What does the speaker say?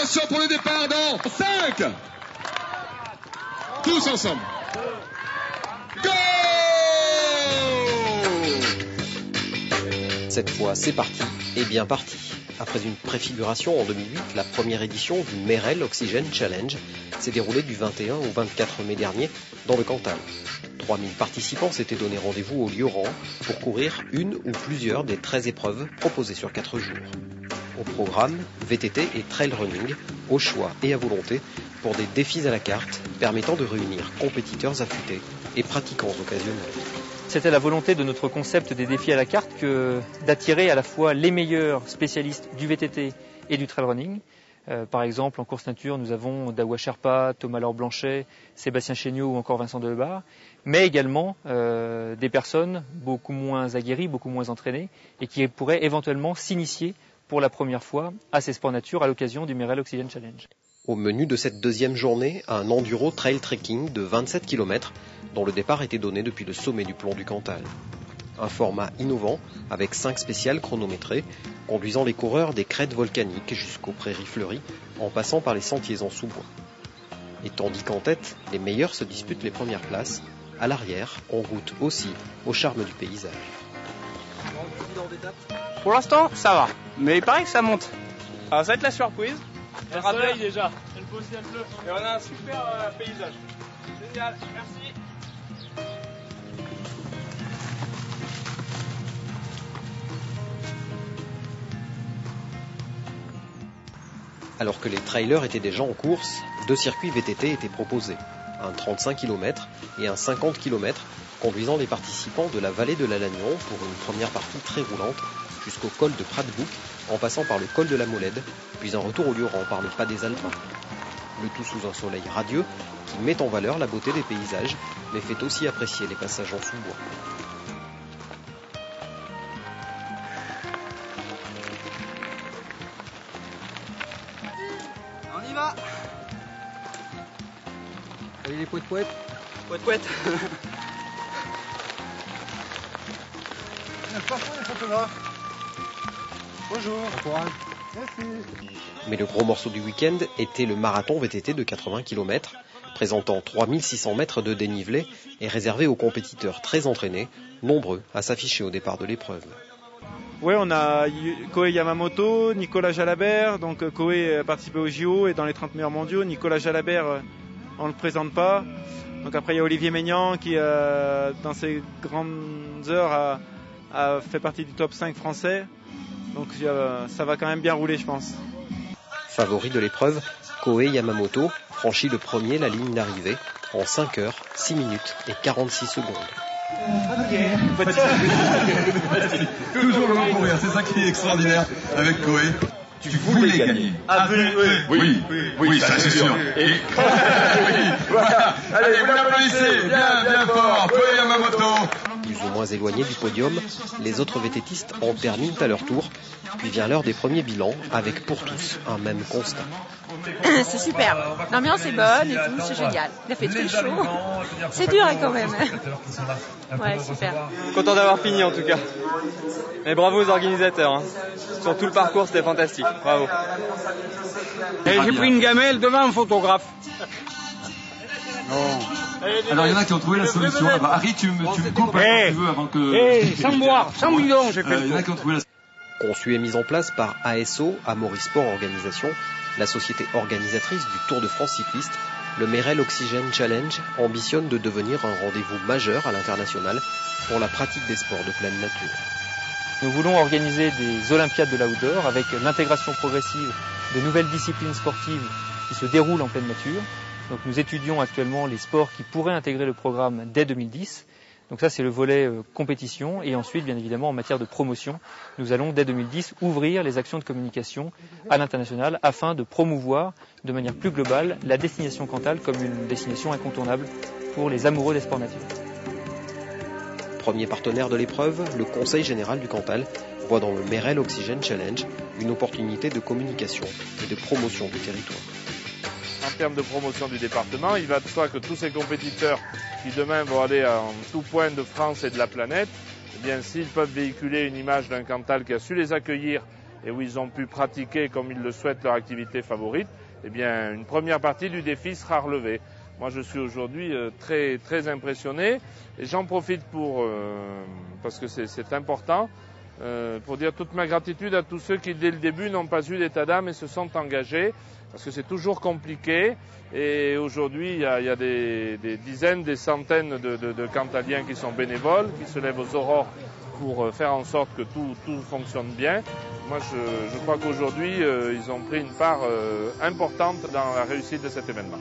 Attention pour le départ dans 5. Tous ensemble. Go! Cette fois, c'est parti, et bien parti. Après une préfiguration en 2008, la première édition du Merrell Oxygen Challenge s'est déroulée du 21 au 24 mai dernier dans le Cantal. 3000 participants s'étaient donné rendez-vous au lieu rang pour courir une ou plusieurs des 13 épreuves proposées sur 4 jours. Au programme, VTT et trail running, au choix et à volonté, pour des défis à la carte permettant de réunir compétiteurs affûtés et pratiquants occasionnels. C'était la volonté de notre concept des défis à la carte que d'attirer à la fois les meilleurs spécialistes du VTT et du trail running. Par exemple, en course nature, nous avons Dawa Sherpa, Thomas Laure-Blanchet, Sébastien Chéniaud ou encore Vincent Delebarre, mais également des personnes beaucoup moins aguerries, beaucoup moins entraînées et qui pourraient éventuellement s'initier pour la première fois à ces sports nature à l'occasion du Merrell Oxygen Challenge. Au menu de cette deuxième journée, un enduro trail trekking de 27 km dont le départ était donné depuis le sommet du plomb du Cantal. Un format innovant avec 5 spéciales chronométrées conduisant les coureurs des crêtes volcaniques jusqu'aux prairies fleuries en passant par les sentiers en sous-bois. Et tandis qu'en tête, les meilleurs se disputent les premières places, à l'arrière, on goûte aussi au charme du paysage. Pour l'instant, ça va, mais il paraît que ça monte. Alors ça va être la surprise. Le soleil déjà. Et le beau ciel bleu. Et on a un super paysage. Génial, merci. Alors que les trailers étaient déjà en course, 2 circuits VTT étaient proposés, un 35 km et un 50 km, conduisant les participants de la vallée de la Lannion pour une première partie très roulante jusqu'au col de Pratbouc, en passant par le col de la Molède, puis un retour au lieu rang par le pas des Alpins. Le tout sous un soleil radieux qui met en valeur la beauté des paysages, mais fait aussi apprécier les passages en sous-bois. On y va. Allez les poètes-poètes. Poète-poète. Les photographes. Bonjour. Bon courage. Merci. Mais le gros morceau du week-end était le marathon VTT de 80 km, présentant 3600 mètres de dénivelé et réservé aux compétiteurs très entraînés, nombreux à s'afficher au départ de l'épreuve. Oui, on a Koei Yamamoto, Nicolas Jalabert, donc Koei a participé au JO et dans les 30 meilleurs mondiaux. Nicolas Jalabert, on ne le présente pas. Donc après il y a Olivier Maignan qui, dans ses grandes heures, a fait partie du top 5 français. Donc ça va quand même bien rouler, je pense. Favori de l'épreuve, Koei Yamamoto franchit le premier la ligne d'arrivée en 5 heures, 6 minutes et 46 secondes. Toujours le même courir, c'est ça qui est extraordinaire avec Koei. Tu voulais gagner. Ah Oui, ça c'est sûr. Et... voilà. Allez, vous l'applaudissez, bien fort, Koei Yamamoto. Plus ou moins éloignés du podium, les autres VTTistes en terminent à leur tour, puis vient l'heure des premiers bilans, avec pour tous un même constat. C'est super, l'ambiance est bonne et tout, c'est génial. Il a fait très chaud. C'est dur quand même. Ouais, super. Content d'avoir fini en tout cas. Et bravo aux organisateurs. Hein. Sur tout le parcours, c'était fantastique. Bravo. Et j'ai pris une gamelle devant un photographe. Non. Alors il y en a qui ont trouvé la solution. Ah bah, Harry, tu me coupes quand tu veux avant que... sans boire, sans bidon, j'ai fait il y en a qui ont trouvé la Conçu et mis en place par ASO, Amaury Sport Organisation, la société organisatrice du Tour de France cycliste, le Merrell Oxygen Challenge ambitionne de devenir un rendez-vous majeur à l'international pour la pratique des sports de pleine nature. Nous voulons organiser des Olympiades de l'outdoor avec l'intégration progressive de nouvelles disciplines sportives qui se déroulent en pleine nature. Donc nous étudions actuellement les sports qui pourraient intégrer le programme dès 2010. Donc ça c'est le volet compétition et ensuite bien évidemment en matière de promotion, nous allons dès 2010 ouvrir les actions de communication à l'international afin de promouvoir de manière plus globale la destination Cantal comme une destination incontournable pour les amoureux des sports nature. Premier partenaire de l'épreuve, le Conseil général du Cantal voit dans le Merrell Oxygen Challenge une opportunité de communication et de promotion du territoire. En termes de promotion du département, il va de soi que tous ces compétiteurs qui demain vont aller en tout point de France et de la planète, eh bien s'ils peuvent véhiculer une image d'un Cantal qui a su les accueillir et où ils ont pu pratiquer comme ils le souhaitent leur activité favorite, eh bien, une première partie du défi sera relevée. Moi, je suis aujourd'hui très, très impressionné et j'en profite parce que c'est important, pour dire toute ma gratitude à tous ceux qui, dès le début, n'ont pas eu d'état d'âme et se sont engagés, parce que c'est toujours compliqué. Et aujourd'hui, il y a des dizaines, des centaines de cantaliens qui sont bénévoles, qui se lèvent aux aurores pour faire en sorte que tout fonctionne bien. Moi, je crois qu'aujourd'hui, ils ont pris une part importante dans la réussite de cet événement.